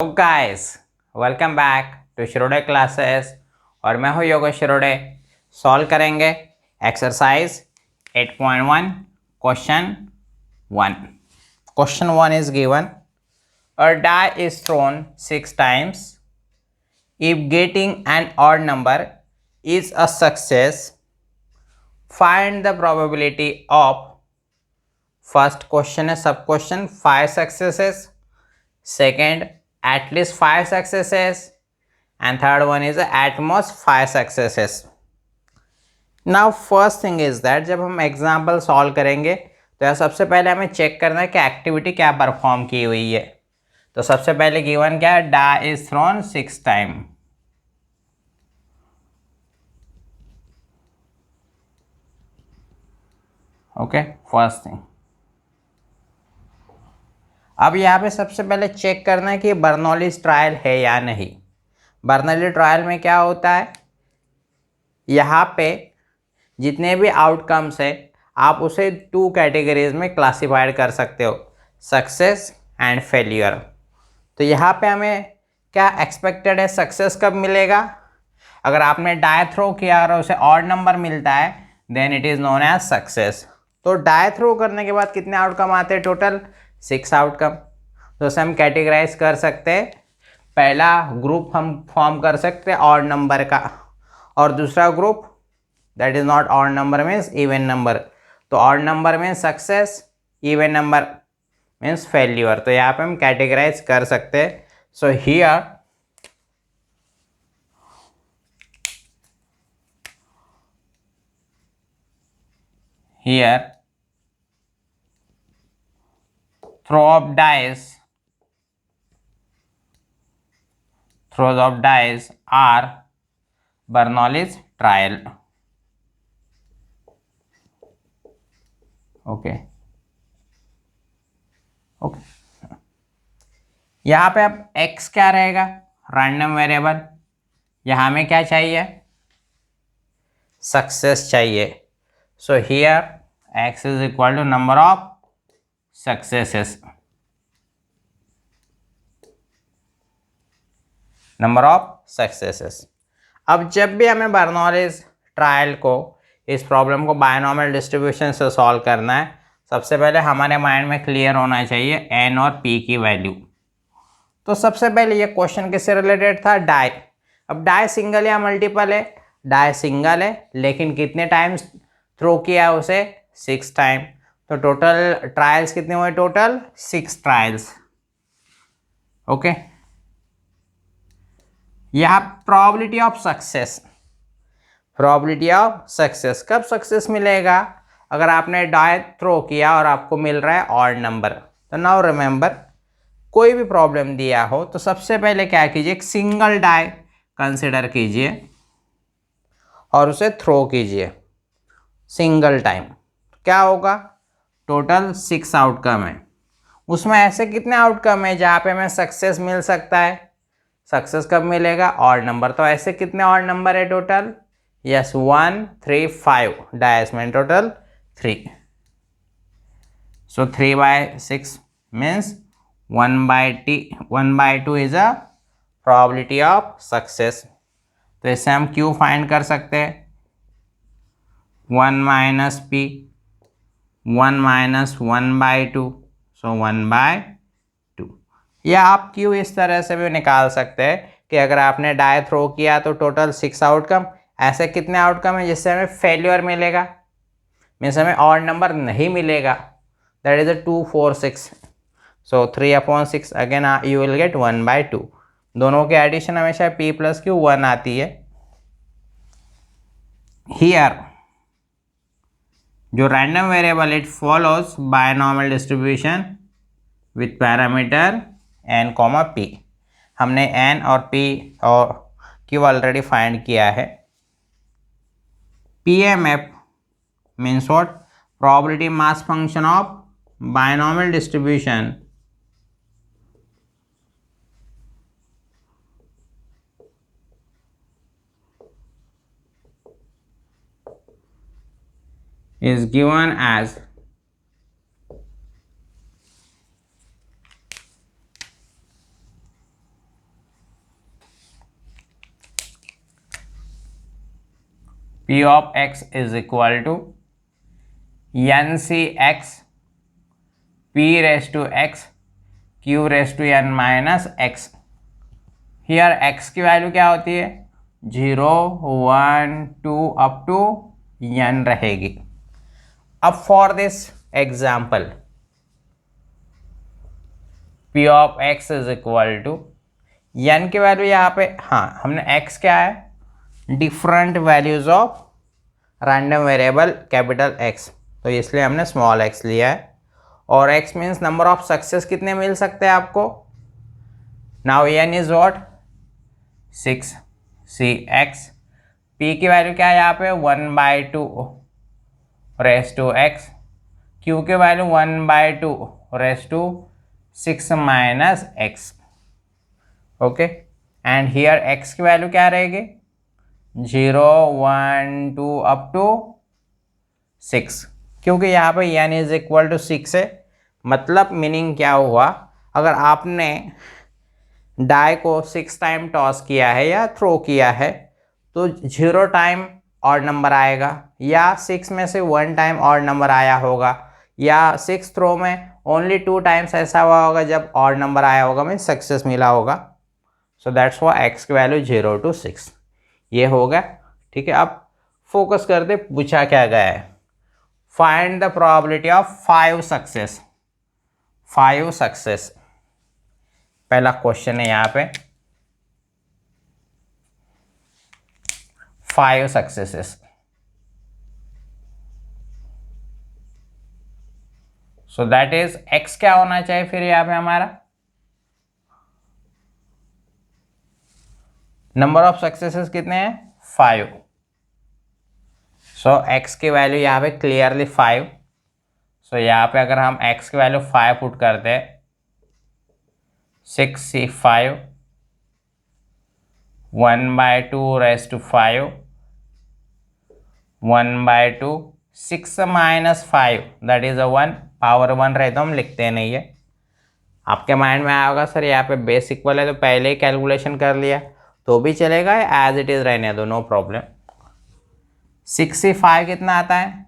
तो guys, welcome back to Shirode classes और मैं हूँ योगेश शिरोडे। सॉल्व करेंगे exercise 8.1 question 1। Question 1 is given, a die is thrown 6 times. If getting an odd number is a success, find the probability of first question है सब question 5 successes, second at least 5 successes, and third one is at most 5 successes. Now first thing is that जब हम example solve करेंगे तो यह सबसे पहले हमें चेक करना है कि एक्टिविटी क्या परफॉर्म की हुई है। तो सबसे पहले गिवन क्या है, die is thrown 6 time. Okay, first thing. अब यहाँ पे सबसे पहले चेक करना है कि बर्नौलीज ट्रायल है या नहीं। बर्नौली ट्रायल में क्या होता है, यहाँ पे जितने भी आउटकम्स है आप उसे 2 कैटेगरीज में क्लासिफाइड कर सकते हो, सक्सेस एंड फेलियर। तो यहाँ पे हमें क्या एक्सपेक्टेड है, सक्सेस कब मिलेगा, अगर आपने डाई थ्रो किया और उसे ऑड नंबर मिलता है then it is known as success. तो डाई थ्रो करने के बाद कितने आउटकम आते हैं, टोटल 6 आउटकम। तो उसे हम कैटेगराइज कर सकते हैं, पहला ग्रुप हम फॉर्म कर सकते हैं ऑड नंबर का, और दूसरा group that is not odd number means even number. तो odd number means success, even number means failure. तो यहाँ पे हम कैटेगराइज कर सकते हैं। So here throws of dice are Bernoulli's trial. Okay okay, यहाँ पे अब x क्या रहेगा, रैंडम वेरिएबल। यहाँ हमें क्या चाहिए, सक्सेस चाहिए। So here x is equal to number of successes, number of successes. अब जब भी हमें बर्नौलीज ट्रायल को, इस प्रॉब्लम को बायनॉमियल डिस्ट्रीब्यूशन से सॉल्व करना है, सबसे पहले हमारे माइंड में क्लियर होना चाहिए n और p की वैल्यू। तो सबसे पहले ये क्वेश्चन किससे रिलेटेड था, डाई। अब डाई सिंगल या मल्टीपल है, डाई सिंगल है लेकिन कितने टाइम्स थ्रो किया उसे, 6 टाइम। तो टोटल ट्रायल्स कितने हुए, टोटल 6 ट्रायल्स। ओके, यहाँ probability of success, probability of success कब सक्सेस मिलेगा, अगर आपने डाई थ्रो किया और आपको मिल रहा है ऑड नंबर। तो नाउ रिमेंबर, कोई भी प्रॉब्लम दिया हो तो सबसे पहले क्या कीजिए, एक सिंगल डाई कंसिडर कीजिए और उसे थ्रो कीजिए सिंगल टाइम। क्या होगा, टोटल 6 आउटकम है, उसमें ऐसे कितने आउटकम है जहाँ पे हमें सक्सेस मिल सकता है। सक्सेस कब मिलेगा, ऑड नंबर। तो ऐसे कितने ऑड नंबर है टोटल, यस 1 3 5 डायस में total 3। So 3/6 means 1/2 is a probability of success. तो इससे हम क्यू फाइंड कर सकते हैं, 1 माइनस पी, 1 माइनस 1/2, सो 1/2। या आप क्यू इस तरह से भी निकाल सकते हैं कि अगर आपने डाई थ्रो किया तो टोटल 6 आउटकम, ऐसे कितने आउटकम है जिससे हमें फेल्यूर मिलेगा, मीन्स हमें ऑड नंबर नहीं मिलेगा, that is 2 4 6। So 3/6 again you will get 1/2। दोनों के एडिशन हमेशा p प्लस क्यू 1 आती है। हियर जो random variable it follows binomial distribution with parameter n, p। हमने n और p और q ऑलरेडी फाइंड किया है। PMF means what, probability mass function of binomial distribution is given as P of x is equal to NCx P raised to x Q raised to n minus x। Here x की value क्या होती है 0 1 2 up to n रहेगी। अब for this example P of x is equal to n की value यहाँ पे, हाँ हमने x क्या है different values of random variable capital x, तो इसलिए हमने स्मॉल x लिया है। और x means number of success कितने मिल सकते हैं आपको। Now n is what 6 cx। p की वैल्यू क्या है यहाँ पे 1/2 रेस टू x। q की value 1/2 raise to 6 minus x। Okay, and here x की वैल्यू क्या रहेगी 0 1 2 अप टू 6, क्योंकि यहाँ पे n इज इक्वल टू 6 है। मतलब मीनिंग क्या हुआ, अगर आपने डाई को 6 टाइम टॉस किया है या थ्रो किया है तो 0 टाइम ऑड नंबर आएगा, या 6 में से 1 टाइम ऑड नंबर आया होगा, या 6 थ्रो में ओनली 2 टाइम्स ऐसा हुआ होगा जब ऑड नंबर आया होगा, मीन सक्सेस मिला होगा। सो दैट्स व्हाई x की वैल्यू 0 to 6 ये होगा। ठीक है, अब फोकस करते पूछा क्या गया है, find the probability of 5 success. 5 success पहला क्वेश्चन है यहाँ पे, 5 successes. So that is x क्या होना चाहिए फिर यहाँ पे हमारा नंबर ऑफ सक्सेसेस कितने हैं 5। सो x की वैल्यू यहाँ पे क्लियरली 5। सो यहाँ पे अगर हम x की वैल्यू 5 पुट करते हैं 6c5 1/2 raise to 5 1/2 6 minus 5 that is 1 power 1 रहे तो हम लिखते नहीं है। आपके माइंड में आया होगा सर यहाँ पे बेस इक्वल है तो पहले ही कैलकुलेशन कर लिया तो भी चलेगा, एज इट इज रहने दो, नो प्रॉब्लम। 65 कितना आता है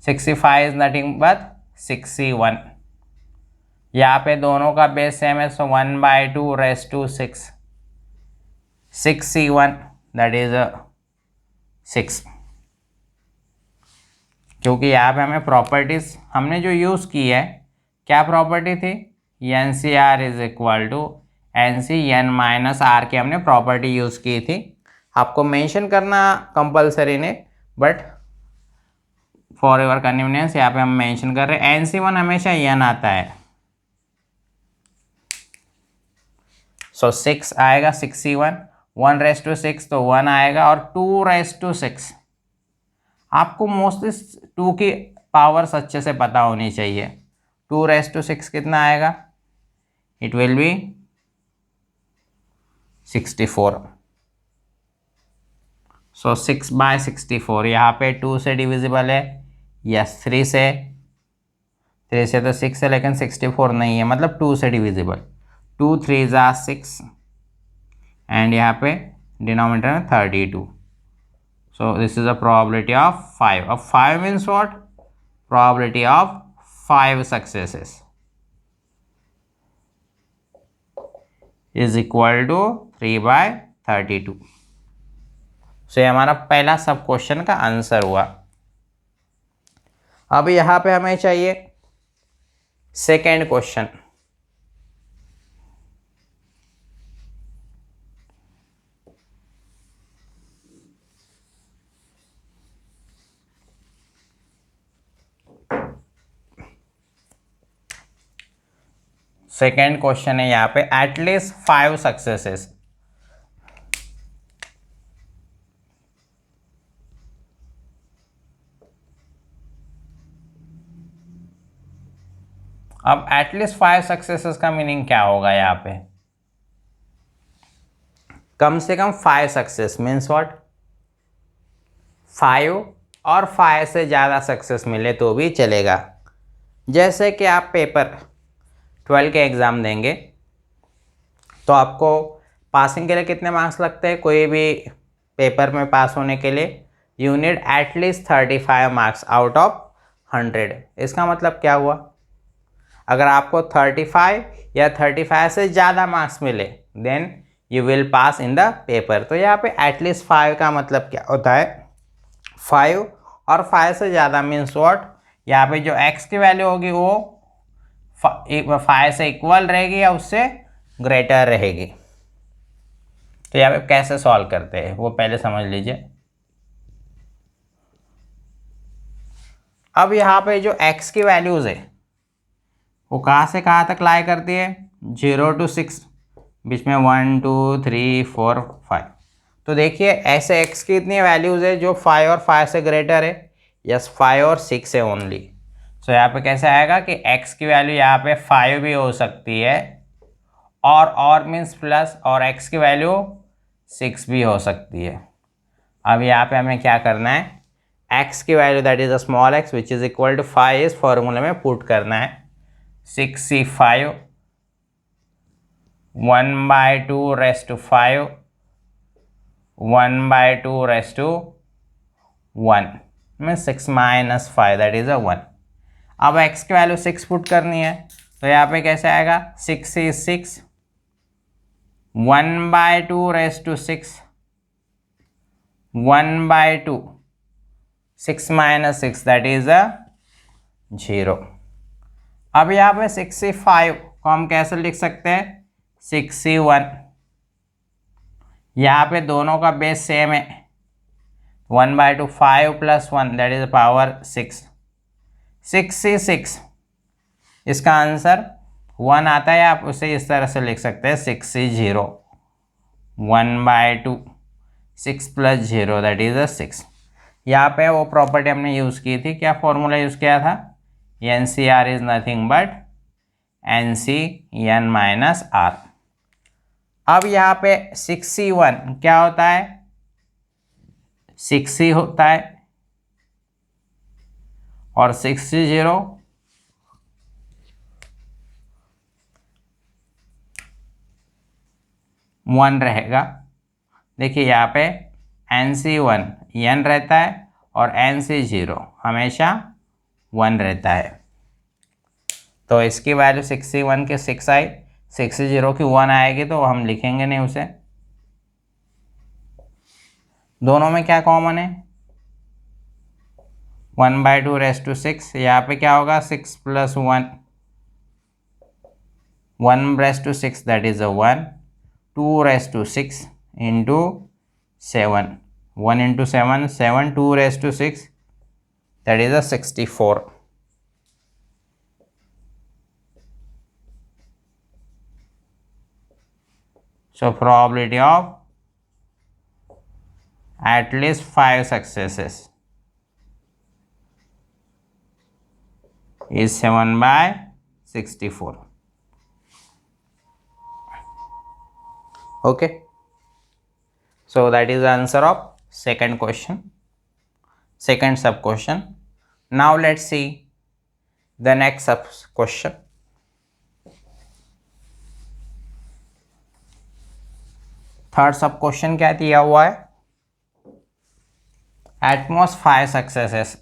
65 इज नथिंग बट 61। यहाँ पे दोनों का बेस सेम है, so 1/2 raise to 6 6c1 that is 6। क्योंकि यहाँ पे हमें प्रॉपर्टीज हमने जो यूज़ की है, क्या प्रॉपर्टी थी NCR is equal to NC n minus R की हमने प्रॉपर्टी यूज़ की थी। आपको मेंशन करना कंपलसरी ने, बट फॉर योर कन्वीनियंस यहाँ पे हम मेंशन कर रहे हैं। NC1 हमेशा n आता है, सो 6 आएगा 61, 1 रेस टू 6 तो 1 आएगा, और 2 रेस टू 6 आपको मोस्टली 2 की पावर्स अच्छे से पता होनी चाहिए। 2 रेस टू 6 कितना आएगा, इट विल बी 64। सो 6/64 यहाँ पे 2 से डिविजिबल है, यस 3 से तो 6 है लेकिन 64 नहीं है, मतलब 2 से डिविजिबल। 2 3 ज़ा 6 एंड यहाँ पे डिनोमिनेटर में 32। So this is a probability of 5। अब 5 means what, probability of 5 successes is equal to 3/32। So ये हमारा पहला सब क्वेश्चन का आंसर हुआ। अब यहाँ पे हमें चाहिए सेकेंड क्वेश्चन। सेकेंड क्वेश्चन है यहाँ पे एटलीस्ट 5 सक्सेसेस। अब एटलीस्ट 5 सक्सेसेस का मीनिंग क्या होगा यहाँ पे, कम से कम 5 सक्सेस मीन्स व्हाट 5 और 5 से ज़्यादा सक्सेस मिले तो भी चलेगा। जैसे कि आप पेपर 12 के एग्ज़ाम देंगे तो आपको पासिंग के लिए कितने मार्क्स लगते हैं, कोई भी पेपर में पास होने के लिए you need at least 35 marks out of 100। इसका मतलब क्या हुआ, अगर आपको 35 या 35 से ज़्यादा मार्क्स मिले then you will pass in the paper. तो यहाँ पे एटलीस्ट 5 का मतलब क्या होता है, 5 और 5 से ज़्यादा मीन्स व्हाट, यहाँ पे जो x की वैल्यू होगी वो 5 से इक्वल रहेगी या उससे ग्रेटर रहेगी। तो यहाँ पे कैसे सॉल्व करते हैं वो पहले समझ लीजिए। अब यहाँ पे जो x की वैल्यूज़ है वो कहाँ से कहाँ तक लाई करती है, 0 to 6, बीच में 1 2 3 4 5। तो देखिए ऐसे x की इतनी वैल्यूज़ है जो 5 और 5 से ग्रेटर है, यस 5 और 6 है ओनली। सो यहाँ पे कैसे आएगा कि x की वैल्यू यहाँ पे 5 भी हो सकती है और मीन्स प्लस, और x की वैल्यू 6 भी हो सकती है। अब यहाँ पे हमें क्या करना है, x की value that is a small x which is equal to 5 इस फॉर्मूले में पुट करना है। 6c5 1/2 raised to 5 1/2 raised to 1 means 6 minus 5 that is अ 1। अब x की वैल्यू 6 पुट करनी है, तो यहाँ पे कैसे आएगा, 6 is 6 1/2 raised to 6 1/2 6 minus 6 that is अ 0। अब यहाँ पे 65 को हम कैसे लिख सकते हैं, 61, यहाँ पे दोनों का बेस सेम है, 1/2 5 plus 1 दैट इज पावर 6, 66। इसका आंसर 1 आता है, आप उसे इस तरह से लिख सकते हैं 60 1/2 6 plus 0 दैट इज अ 6। यहाँ पे वो प्रॉपर्टी हमने यूज़ की थी, क्या फॉर्मूला यूज़ किया था, NCR is nothing but NC n minus R। अब यहाँ पे 61 क्या होता है, 60 होता है और 60 1 रहेगा। देखिए यहाँ पे NC1 n रहता है और NC0 हमेशा 1 रहता है। तो इसकी वैल्यू 61 की 6 आई, 60 की 1 आएगी, तो हम लिखेंगे नहीं उसे। दोनों में क्या कॉमन है, 1/2 raised to 6, यहाँ पे क्या होगा 6 plus 1 1 raised to 6 that is a 1, 2 raised to 6 into 7, 1 into 7 7, 2 raised to 6 that is a 64। So probability of at least 5 successes is 7/64। Okay, so that is the answer of second question, second sub question। Now let's see the next sub question। Third सब question क्या दिया हुआ है, Atmos 5 successes.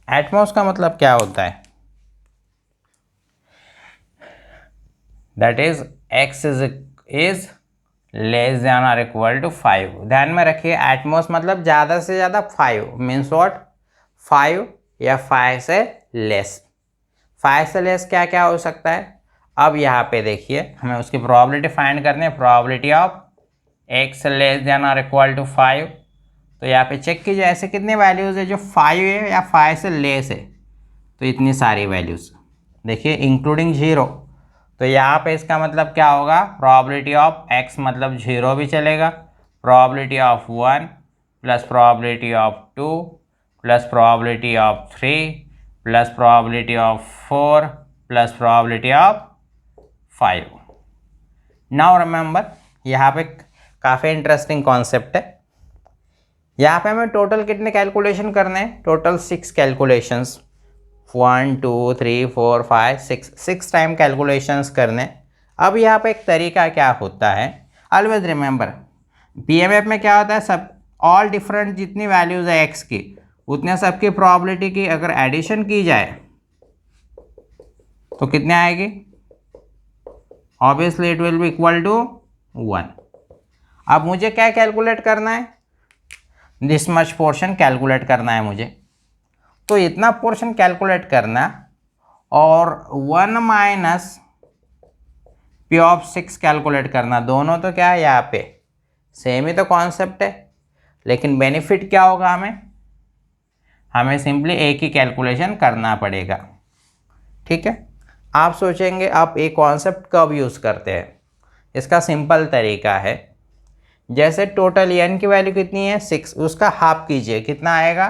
Atmos का मतलब क्या होता है, that is x is less than और इक्वल टू 5। ध्यान में रखिए एटमॉस मतलब ज़्यादा से ज़्यादा 5 मीन्स व्हाट, 5 या 5 से लेस। 5 से लेस क्या क्या हो सकता है, अब यहाँ पे देखिए हमें उसकी प्रोबेबिलिटी फाइंड करनी है, probability of x less than और इक्वल टू 5। तो यहाँ पे चेक कीजिए ऐसे कितनी वैल्यूज़ है जो 5 है या 5 से लेस है, तो इतनी सारी वैल्यूज़ देखिए इंक्लूडिंग 0। तो यहाँ पे इसका मतलब क्या होगा, प्रोबेबिलिटी ऑफ x मतलब 0 भी चलेगा, probability of 1 plus probability of 2 plus probability of 3 plus probability of 4 plus probability of 5। Now remember यहाँ पे काफ़ी इंटरेस्टिंग कॉन्सेप्ट है। यहाँ पे हमें टोटल कितने कैलकुलेशन करने हैं, टोटल 6 कैलकुलेशंस 1 2 3 4 5 6 टाइम कैलकुलेशंस करने। अब यहाँ पे एक तरीका क्या होता है, ऑलवेज रिमेंबर पीएमएफ में क्या होता है, सब ऑल डिफरेंट जितनी वैल्यूज़ है एक्स की उतने सबकी प्रोबेबिलिटी की अगर एडिशन की जाए तो कितने आएगी, obviously it will be equal to 1। अब मुझे क्या कैलकुलेट करना है, दिस मच पोर्शन कैलकुलेट करना है मुझे, तो इतना पोर्शन कैलकुलेट करना और 1 माइनस पी ऑफ 6 कैलकुलेट करना, दोनों तो क्या है यहाँ पे सेम ही तो कॉन्सेप्ट है, लेकिन बेनिफिट क्या होगा, हमें सिंपली एक ही कैलकुलेशन करना पड़ेगा। ठीक है, आप सोचेंगे आप एक कॉन्सेप्ट कब यूज़ करते हैं, इसका सिंपल तरीका है, जैसे टोटल एन की वैल्यू कितनी है 6, उसका हाफ कीजिए, कितना आएगा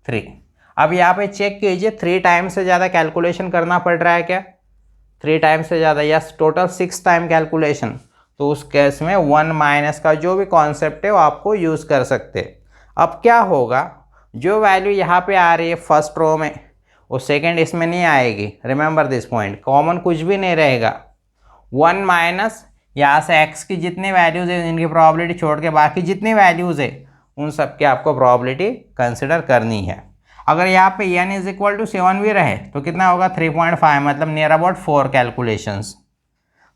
3। अब यहाँ पे चेक कीजिए 3 टाइम से ज़्यादा कैलकुलेशन करना पड़ रहा है क्या, 3 टाइम से ज़्यादा, यस टोटल 6 टाइम कैलकुलेशन, तो उस केस में 1 माइनस का जो भी कॉन्सेप्ट है वो आपको यूज़ कर सकते हैं। अब क्या होगा, जो वैल्यू यहाँ पे आ रही है फर्स्ट रो में वो सेकंड इसमें नहीं आएगी, रिमेंबर दिस पॉइंट, कॉमन कुछ भी नहीं रहेगा। 1 माइनस यहाँ से x की जितनी वैल्यूज़ है इनकी प्रोबेबिलिटी छोड़ के बाकी जितनी वैल्यूज़ है उन सब की आपको प्रोबेबिलिटी कंसिडर करनी है। अगर यहाँ पे n इज इक्वल टू 7 भी रहे तो कितना होगा 3.5, मतलब नियर अबाउट 4 कैलकुलेशंस।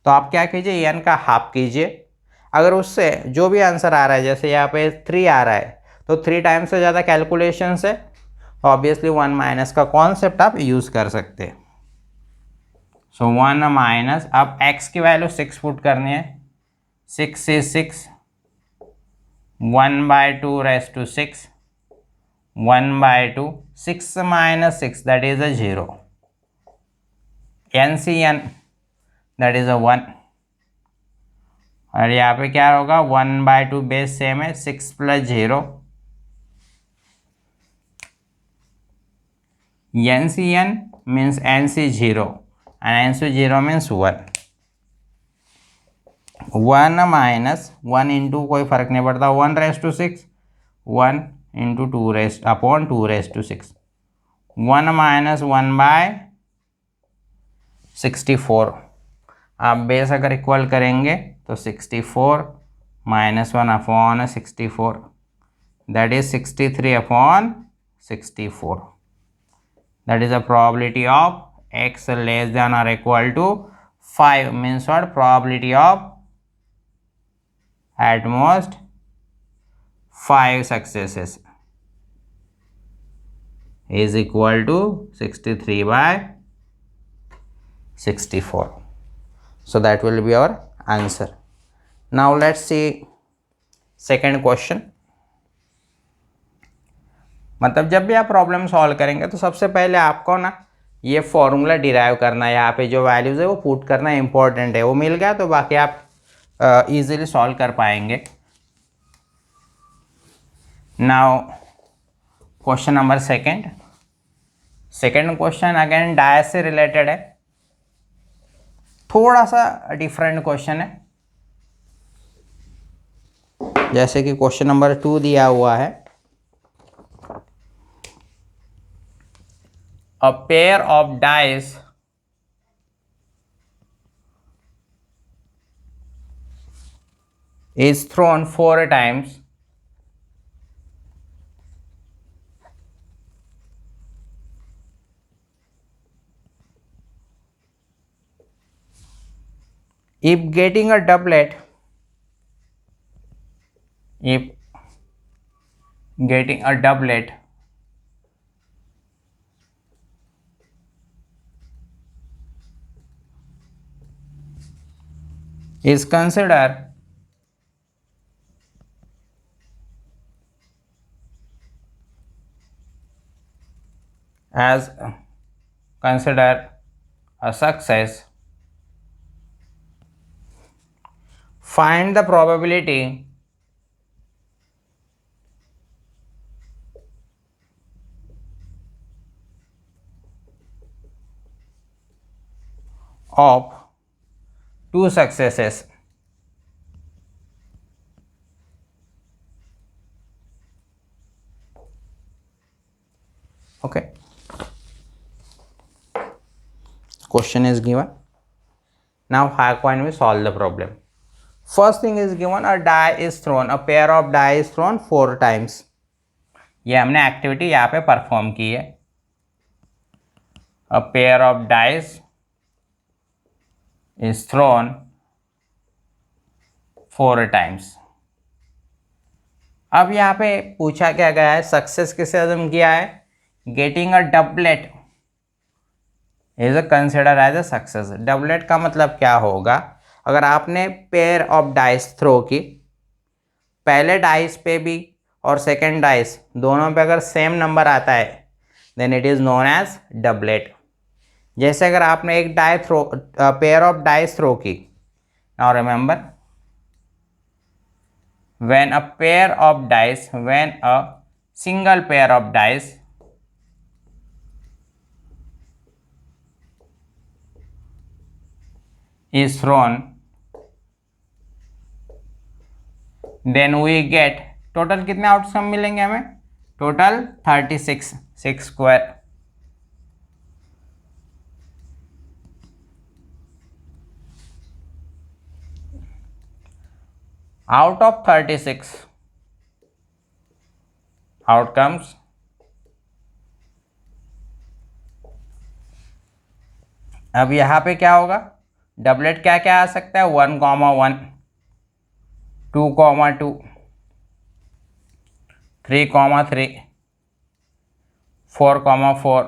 तो आप क्या कीजिए n का हाफ कीजिए, अगर उससे जो भी आंसर आ रहा है, जैसे यहाँ पे 3 आ रहा है तो 3 टाइम्स से ज़्यादा कैलकुलेशंस है, तो ऑब्वियसली 1 माइनस का कॉन्सेप्ट आप यूज़ कर सकते हैं। सो 1 माइनस, अब x की वैल्यू 6 पुट करनी है, 6 is 6, 1/2 raised to 6, 1/2, 6 minus 6 that is a 0, NCN that is a 1, और यहाँ पे क्या होगा 1/2 बेस सेम है, 6 plus 0, NCN means NC 0 and NC 0 means 1। 1 minus 1 into कोई फर्क नहीं पड़ता, 1 raise to 6, 1 into 2 raise upon 2 raise to 6, 1 minus 1/64। आप बेस अगर इक्वल करेंगे तो 64 minus 1 upon 64 that is 63 upon 64, that is the probability of x less than or equal to 5, means what, probability of at most 5 successes is equal to 63/64. So that will be our answer. Now let's see second question. मतलब जब भी आप problem solve करेंगे तो सबसे पहले आपको ना ये फॉर्मूला डिराइव करना है, यहाँ पे जो वैल्यूज़ है वो पुट करना इंपॉर्टेंट है, वो मिल गया तो बाकी आप इजीली सॉल्व कर पाएंगे। Now question number second question again dice से रिलेटेड है, थोड़ा सा डिफरेंट क्वेश्चन है, जैसे कि क्वेश्चन नंबर 2 दिया हुआ है, a pair of dice is thrown 4 times if getting a doublet is considered as a success, find the probability of 2 successes. Okay, question is given. Now how can we solve the problem? First thing is given, a die is thrown, a pair of die is thrown 4 times. ये हमने activity यहाँ पे perform की है. A pair of dice is thrown 4 times. अब यहाँ पे पूछा क्या गया है, सक्सेस किसे अज्यूम किया है, getting a doublet is consider as a success. Doublet का मतलब क्या होगा, अगर आपने पेयर ऑफ डाइस थ्रो की, पहले डाइस पे भी और सेकेंड डाइस दोनों पे अगर सेम नंबर आता है then it is known as doublet. जैसे अगर आपने एक die throw pair of dice throw की, now remember when a single pair of dice is thrown, then we get total कितने आउटकम मिलेंगे हमें, total 36, 6 square. Out of 36 outcomes, अब यहाँ पे क्या होगा, डबलेट क्या क्या आ सकता है, 1,1, 2,2, 3,3, 4,4,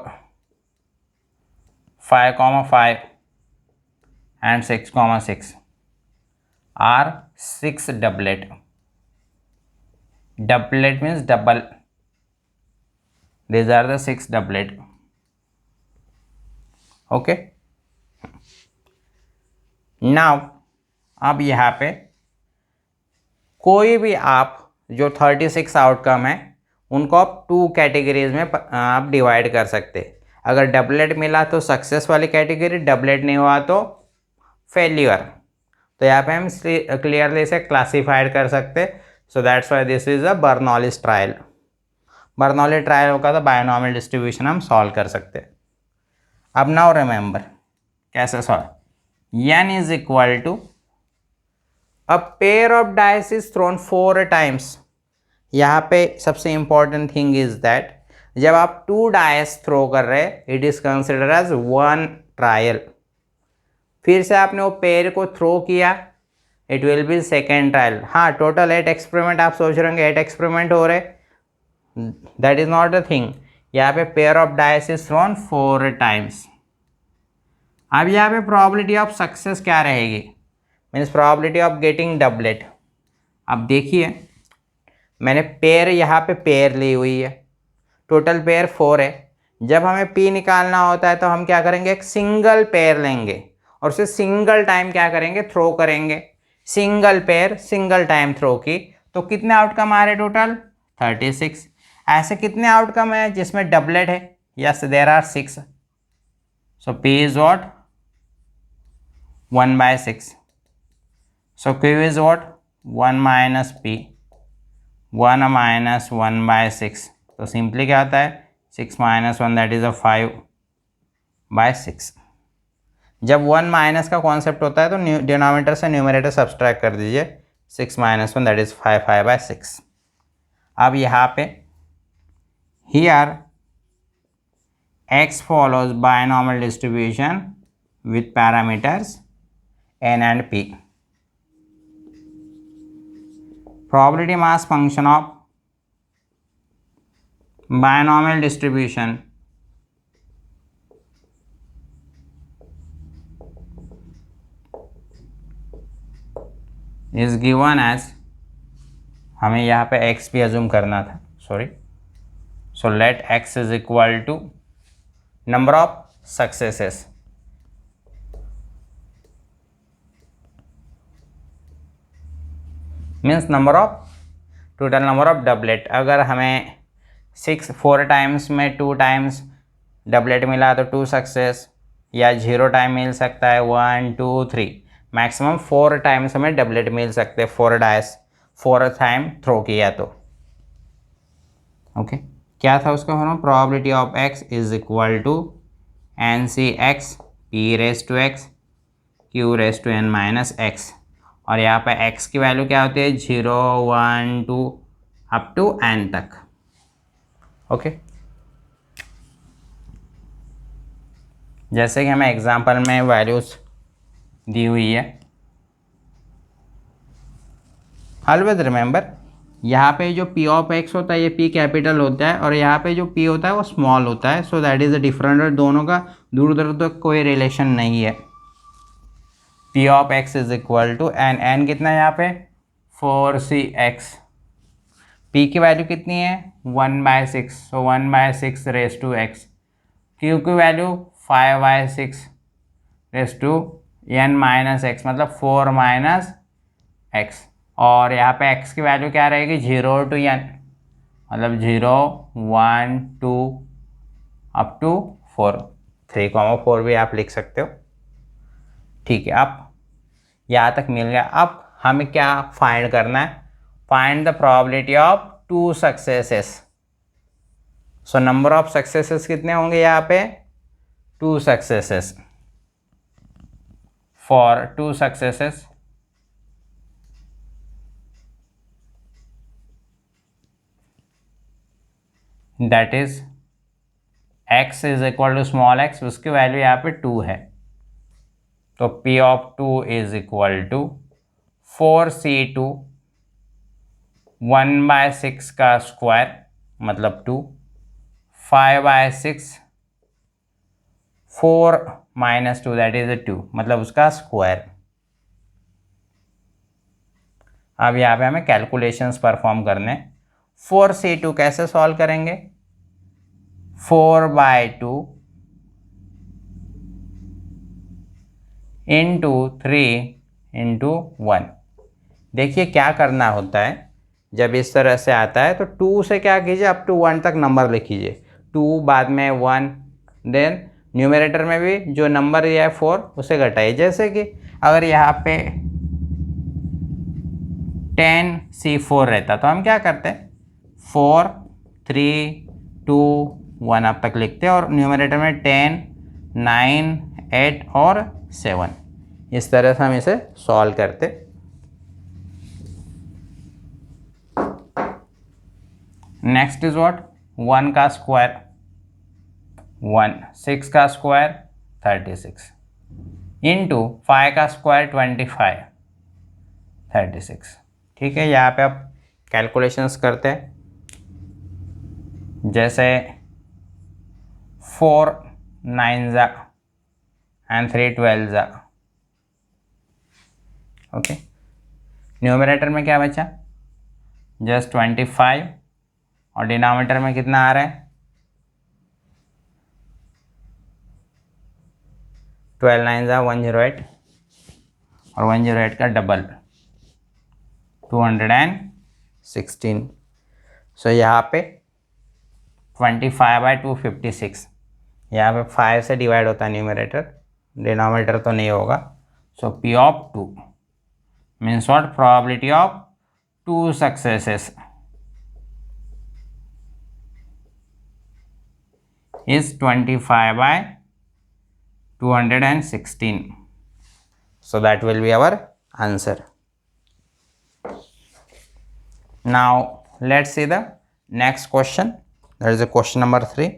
5,5 and 6,6 are 6 doublet. Doublet means double. These are the 6 doublet. Okay. Now अब यहाँ पे कोई भी आप जो 36 आउटकम है उनको आप 2 कैटेगरीज में आप डिवाइड कर सकते. अगर डबलेट मिला तो सक्सेस वाली कैटेगरी, डबलेट नहीं हुआ तो फेल्यूर. तो यहाँ पे हम क्लियरली इसे क्लासीफाइड कर सकते. So that's why this is a Bernoulli's trial. Bernoulli trial होगा तो बायनॉमियल डिस्ट्रीब्यूशन हम सॉल्व कर सकते. अब नाउ रिमेंबर कैसे solve, n is equal to a pair of dice is thrown 4 times. यहाँ पे सबसे इंपॉर्टेंट थिंग इज दैट जब आप 2 डाइस थ्रो कर रहे it is consider as 1 trial. फिर से आपने वो पेयर को थ्रो किया, it will be second trial. हाँ, टोटल 8 एक्सपेरिमेंट आप सोच रहे होंगे 8 एक्सपेरिमेंट हो रहे, that is not a thing. यहाँ पे pair of dice is thrown 4 times. अब यहाँ पे प्रोबेबिलिटी ऑफ सक्सेस क्या रहेगी, means probability of getting doublet. अब देखिए मैंने पेयर यहाँ पे पेयर ली हुई है, टोटल पेयर 4 है. जब हमें P निकालना होता है तो हम क्या करेंगे, एक सिंगल पेयर लेंगे और उसे सिंगल टाइम क्या करेंगे, थ्रो करेंगे. Single pair single time throw की तो कितने आउटकम आ रहे, टोटल 36. ऐसे कितने आउटकम है जिसमें डबलेट है, yes there are 6. So P is what 1/6. So Q is what 1 minus P, 1 minus 1/6. तो सिंपली क्या होता है 6 माइनस 1 दैट इज अ 5/6. जब 1 माइनस का कॉन्सेप्ट होता है तो डिनोमिनेटर से न्यूमरेटर सब्सट्रैक्ट कर दीजिए. 6 माइनस 1 दैट इज 5/6. अब यहाँ पे here x follows binomial distribution with parameters n and p. Probability mass function of binomial distribution is given as, हमें यहाँ पे x भी अज्यूम करना था, sorry. So let x is equal to number of successes. Means number of total number of doublet. अगर हमें 4 times में 2 times doublet मिला तो 2 सक्सेस, या 0 टाइम मिल सकता है 1 2 3, मैक्सिमम 4 टाइम्स हमें डबलेट मिल सकते हैं. 4 डाइस 4 टाइम थ्रो किया तो ओके. क्या था उसका formula, probability of x is equal to NC x p raise to X, q raise to n minus X, और यहाँ पे x की वैल्यू क्या होती है 0 1 2 अप टू n तक। ओके, जैसे कि हमें एग्जांपल में वैल्यूज दी हुई है। ऑलवेज रिमेंबर, यहाँ पे जो p ऑफ x होता है ये p कैपिटल होता है, और यहाँ पे जो p होता है वो स्मॉल होता है। So that is a different, और दोनों का दूर दूर तक कोई रिलेशन नहीं है। p of x is equal to n कितना है यहाँ पे 4cx, p की वैल्यू कितनी है 1/6, सो 1/6 रेज टू x, q की value 5/6 raise to n minus X, मतलब 4 माइनस एक्स, और यहाँ पे x की वैल्यू क्या रहेगी 0 टू n, मतलब 0 1 2 अप टू 4, 3,4 भी आप लिख सकते हो। ठीक है, अब यहाँ तक मिल गया। अब हमें क्या फाइंड करना है, find the probability of 2 successes. So number of successes कितने होंगे यहाँ पे 2 successes. For 2 successes that is x is equal to small x, उसकी वैल्यू यहाँ पे 2 है, तो p ऑफ 2 इज इक्वल टू 4c2 1/6 का स्क्वायर मतलब 2, 5/6 4 माइनस 2 दैट इज 2 मतलब उसका स्क्वायर। अब यहाँ पे हमें कैलकुलेशंस परफॉर्म करने। 4c2 कैसे सॉल्व करेंगे, 4/2 इंटू 3 इंटू 1। देखिए क्या करना होता है, जब इस तरह से आता है तो 2 से क्या कीजिए अप टू 1 तक नंबर लिखिए, 2 बाद में 1, देन न्यूमरेटर में भी जो नंबर दिया है 4 उसे घटाइए। जैसे कि अगर यहाँ पे 10c4 रहता तो हम क्या करते हैं 4 3 2 1 अब तक लिखते हैं, और न्यूमरेटर में 10 9 8 और 7, इस तरह से हम इसे सॉल्व करते। नेक्स्ट इज व्हाट 1 का स्क्वायर 1, 6 का स्क्वायर 36 इंटू 5 का स्क्वायर 25 36। ठीक है, यहाँ पे आप कैलकुलेशंस करते हैं। जैसे 4 9 जा एंड 3 12 जा। ओके, न्यूमरेटर में क्या बचा जस्ट 25, और डिनोमिनेटर में कितना आ रहा है 12 9 जा 108, और 108 का डबल 216। सो यहाँ पे 25/2 56, यहाँ पे 5 से डिवाइड होता है न्यूमरेटर, डिनोमिनेटर तो नहीं होगा। सो p ऑफ 2 means what probability of 2 successes is 25/216. So that will be our answer. Now let's see the next question. That is a question number 3.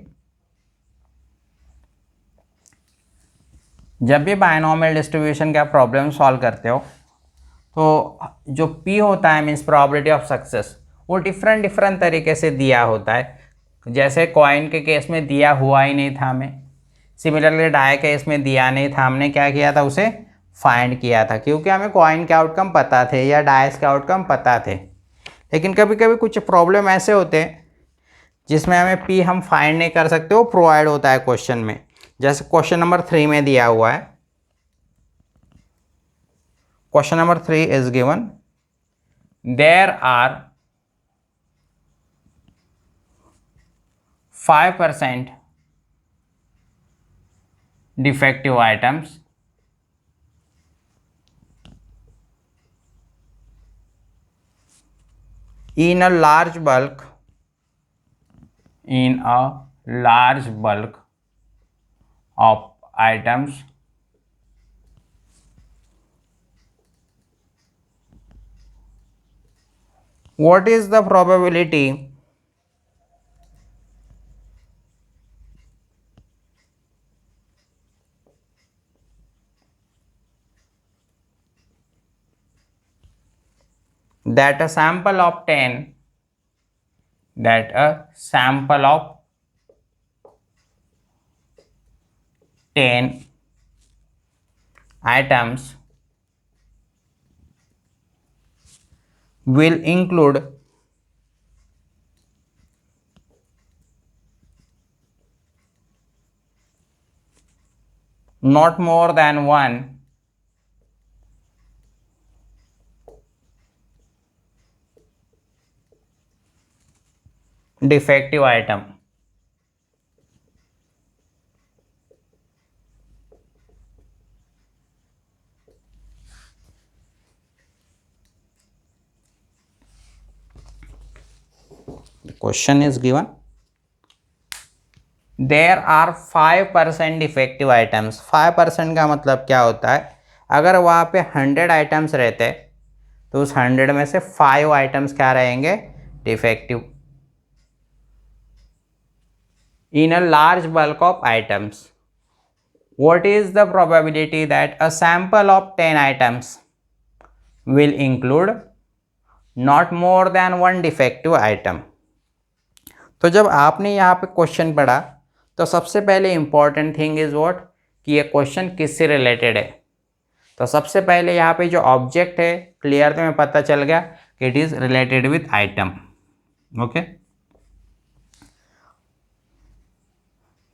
जब भी बायनॉमियल डिस्ट्रीब्यूशन का प्रॉब्लम सॉल्व करते हो तो जो p होता है मीन्स प्रोबेबिलिटी ऑफ सक्सेस, वो डिफरेंट तरीके से दिया होता है। जैसे कॉइन के केस में दिया हुआ ही नहीं था हमें, सिमिलरली डाई केस में दिया नहीं था, हमने क्या किया था उसे फाइंड किया था, क्योंकि हमें कॉइन के आउटकम पता थे या डाइस के आउटकम पता थे। लेकिन कभी कभी कुछ प्रॉब्लम ऐसे होते हैं जिसमें हमें p हम फाइंड नहीं कर सकते, वो प्रोवाइड होता है क्वेश्चन में। जैसे क्वेश्चन नंबर 3 में दिया हुआ है, question number 3 is given there are 5% defective items in a large bulk of items What is the probability that a sample of 10 items will include not more than one defective item? The question is given. There are 5% defective items. 5% का मतलब क्या होता है? अगर वहाँ पे 100 items रहते तो उस 100 में से 5 आइटम्स क्या रहेंगे? Defective. In a large bulk of items, what is the probability that a sample of 10 items will include not more than one defective item? तो जब आपने यहाँ पे क्वेश्चन पढ़ा तो सबसे पहले इंपॉर्टेंट थिंग इज व्हाट कि ये क्वेश्चन किससे रिलेटेड है. तो सबसे पहले यहाँ पे जो ऑब्जेक्ट है क्लियर तो में पता चल गया कि it is related with item. Okay,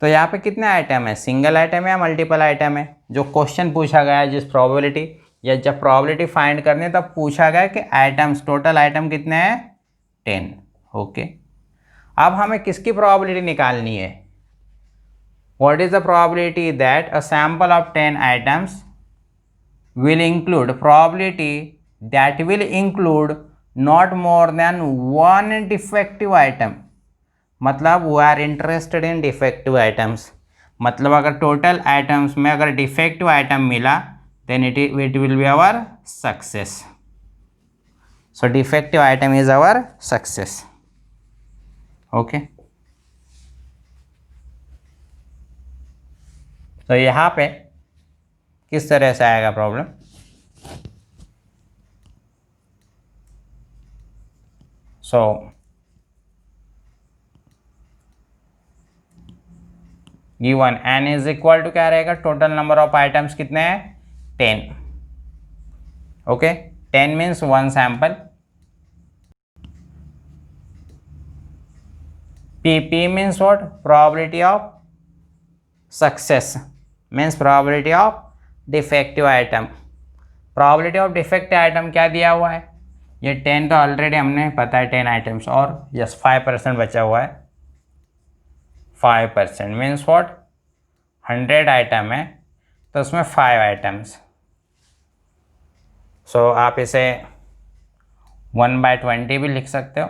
तो यहाँ पे कितने आइटम है? सिंगल आइटम है या मल्टीपल आइटम है? जो क्वेश्चन पूछा गया है जिस प्रोबेबिलिटी या जब प्रोबेबिलिटी फाइंड करनी है तब पूछा गया कि आइटम्स टोटल आइटम कितने हैं? 10. ओके, अब हमें किसकी प्रोबेबिलिटी निकालनी है? What is the probability that a sample of 10 items will include not more than one defective item? मतलब we are interested in defective items. मतलब अगर टोटल आइटम्स में अगर डिफेक्टिव आइटम मिला then it will be our success. So defective item is our success. Okay. तो यहाँ पे किस तरह से आएगा problem? So given n is equal to क्या रहेगा? टोटल नंबर ऑफ आइटम्स कितने हैं? 10. Okay, 10 means one sample. p means what? Probability of success means probability of defective item. Probability of defective item क्या दिया हुआ है? ये 10 तो ऑलरेडी हमने पता है 10 आइटम्स और यस 5% बचा हुआ है. 5% मीन्स व्हाट? 100 आइटम है तो उसमें 5 आइटम्स. सो आप इसे 1/20 भी लिख सकते हो.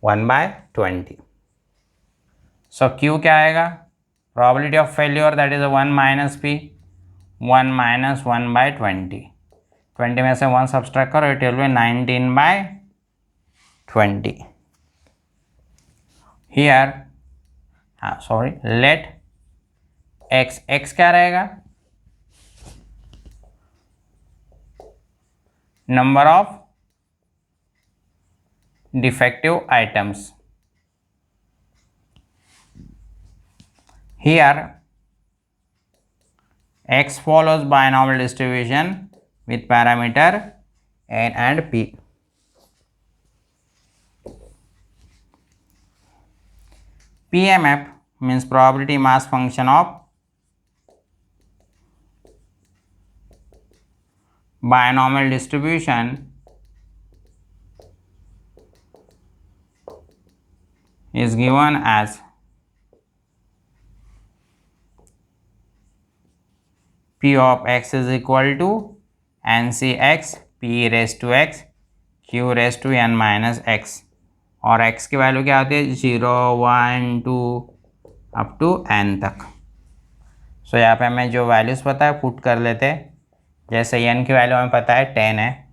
1/20. सो Q क्या आएगा? Probability of failure that is 1 minus P. 1 minus 1/20. 20 में से 1 सब्सट्रैक्ट करो, it will B 19/20. Here let x क्या रहेगा? Number of defective items. Here x follows binomial distribution with parameter n and p. PMF means probability mass function of binomial distribution is given as P of x is equal to NCx P raised to x Q raised to n minus x. और x की value क्या होती है? 0 1 2 up to n तक. सो यहाँ पे हमें जो वैल्यूज़ पता है पुट कर लेते हैं. जैसे n की वैल्यू हमें पता है 10 है.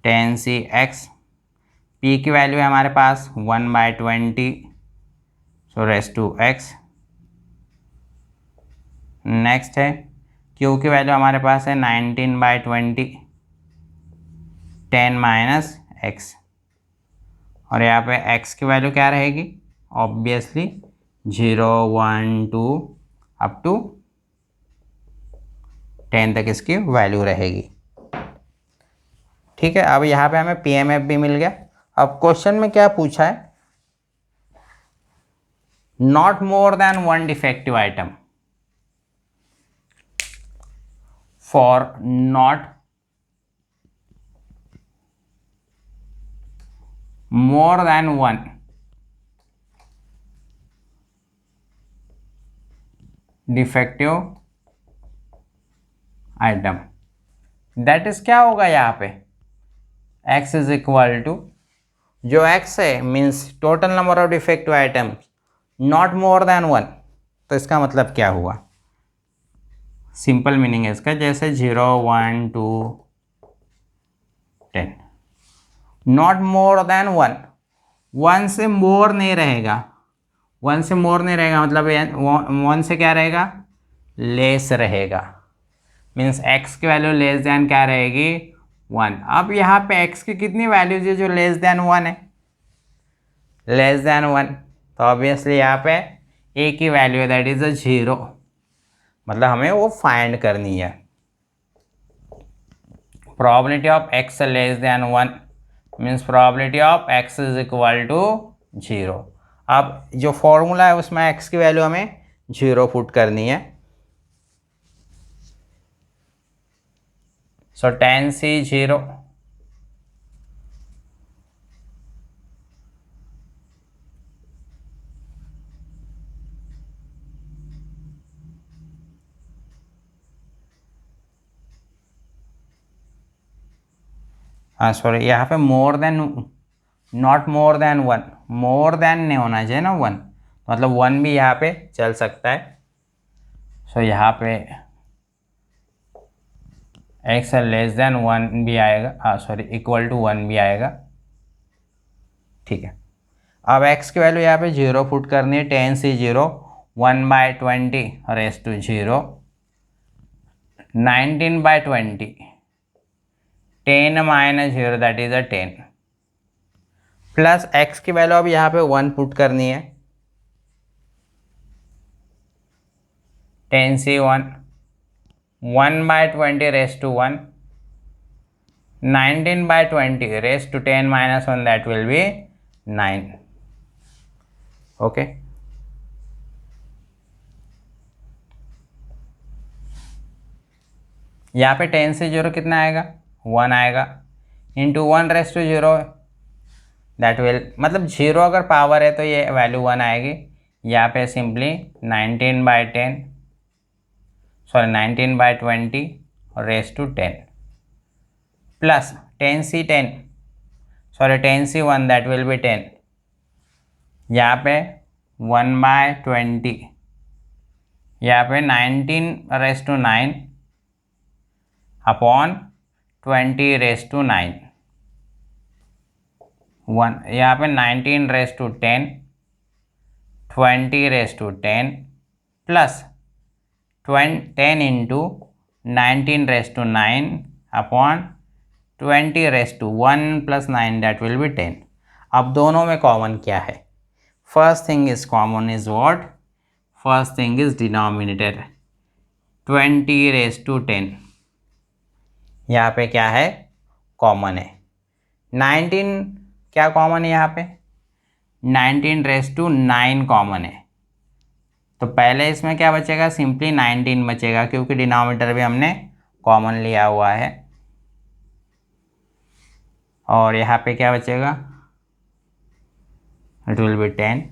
10c(x), p की वैल्यू है हमारे पास 1/20, सो रेस टू x। नेक्स्ट है q की वैल्यू हमारे पास है 19/20, 10 - x, और यहाँ पे x की वैल्यू क्या रहेगी, ऑब्वियसली 0, 1, 2 अप टू 10 तक इसकी वैल्यू रहेगी। ठीक है, अब यहाँ पे हमें PMF भी मिल गया। अब क्वेश्चन में क्या पूछा है, not more than 1 defective item for not more than 1 defective item, that is क्या होगा यहाँ पे, x इज इक्वल टू जो x है means total number of defective item not more than 1। तो इसका मतलब क्या हुआ, सिंपल मीनिंग है इसका, जैसे 0, 1, 2, 10, नॉट मोर देन 1, 1 से मोर नहीं रहेगा, 1 से मोर नहीं रहेगा मतलब 1 से क्या रहेगा, लेस रहेगा, मीन्स x की वैल्यू लेस देन क्या रहेगी, 1। अब यहाँ पे x की कितनी वैल्यूज है जो लेस देन 1 है, लेस देन 1, तो ऑब्वियसली यहाँ पे a की वैल्यू है दैट इज 0, मतलब हमें वो फाइंड करनी है। Probability of x less than 1 means probability of x is equal to 0। अब जो फॉर्मूला है उसमें x की वैल्यू हमें 0 पुट करनी है, सो 10c 0, हाँ सॉरी यहाँ पे more than, not more than 1, more than नहीं होना चाहिए ना 1, मतलब 1 भी यहाँ पे चल सकता है। सो यहाँ पे x लेस देन 1 भी आएगा, सॉरी इक्वल टू 1 भी आएगा। ठीक है, अब x की वैल्यू यहाँ पे 0 पुट करनी है, 10c 0, 1/20 raise to 0, 19/20, 10 - 0 that is 10, plus x की वैल्यू अब यहाँ पे 1 पुट करनी है, 10c 1, 1/20 raise to 1, 19/20 raise to 10 - 1 that will be 9। Okay, यहाँ पे 10 से 0 कितना आएगा, 1 आएगा, into 1 raise to 0 that will, मतलब 0 अगर पावर है तो ये वैल्यू 1 आएगी। यहाँ पे simply 19/10, sorry 19/20 raise to 10, plus 10c 10, sorry 10c 1 that will be 10, यहाँ पे 1/20, यहाँ पे 19 raise to 9 upon 20 raise to 9, 1 यहाँ पे 19 raise to 10, 20 raise to 10 plus 10 into 19 raise to 9 upon 20 raise to 1 plus 9 that will be 10। अब दोनों में common क्या है, first thing is common is what, first thing is denominator 20 raise to 10, यहाँ पे क्या है कॉमन है, 19 क्या कॉमन है यहाँ पे, 19 रेस टू 9 कॉमन है, तो पहले इसमें क्या बचेगा, सिंपली 19 बचेगा क्योंकि डिनोमिनेटर भी हमने कॉमन लिया हुआ है, और यहाँ पे क्या बचेगा, इट विल बी 10।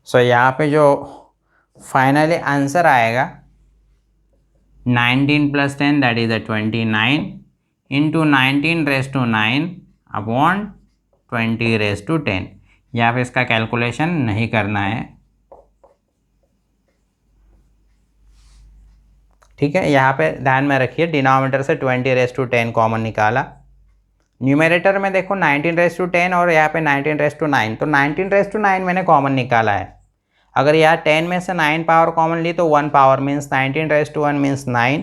सो यहाँ पे जो फाइनली आंसर आएगा 19 + 10 that is 29 into 19 raise to 9 upon 20 raise to 10। यहाँ पे इसका कैलकुलेशन नहीं करना है, ठीक है। यहाँ पे ध्यान में रखिए डिनोमिनेटर से 20 रेस टू 10 कॉमन निकाला, न्यूमरेटर में देखो 19 रेज़ टू 10 और यहाँ पे 19 रेज़ टू 9, तो 19 रेज़ टू 9 मैंने कॉमन निकाला है। अगर यहाँ 10 में से 9 पावर कॉमन ली तो 1 power means 19 raise to 1 means 9,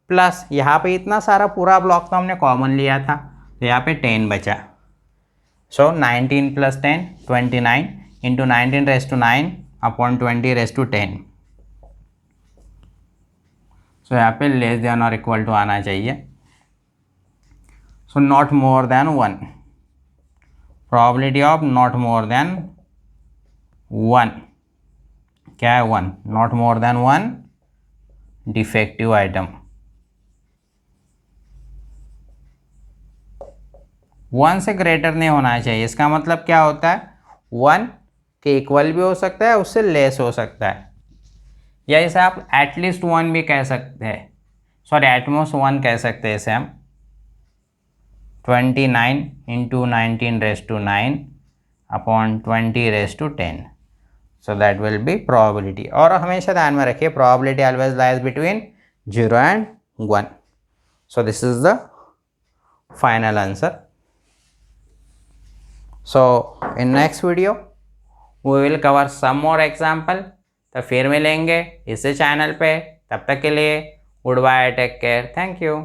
plus यहाँ पे इतना सारा पूरा ब्लॉक तो हमने कॉमन लिया था, तो यहाँ पे 10 बचा। So 19 + 10 29 into 19 raise to 9 upon 20 raise to 10। So यहाँ पे लेस देन और इक्वल टू आना चाहिए। So not more than 1, probability of not more than 1 क्या है 1, not more than 1 defective item. 1 से ग्रेटर नहीं होना चाहिए। इसका मतलब क्या होता है, 1 के इक्वल भी हो सकता है, उससे लेस हो सकता है, या इसे आप एटलीस्ट 1 भी कह सकते हैं, सॉरी एटमोस्ट 1 कह सकते हैं इसे हम। 29 into 19 raise to 9 upon 20 raise to 10, so that will be probability. और हमेशा ध्यान में रखिए probability always lies between 0 and 1। So this is the final answer. So in next video we will cover some more example. तो फिर मिलेंगे इसी channel पे, तब तक के लिए goodbye, take care, thank you.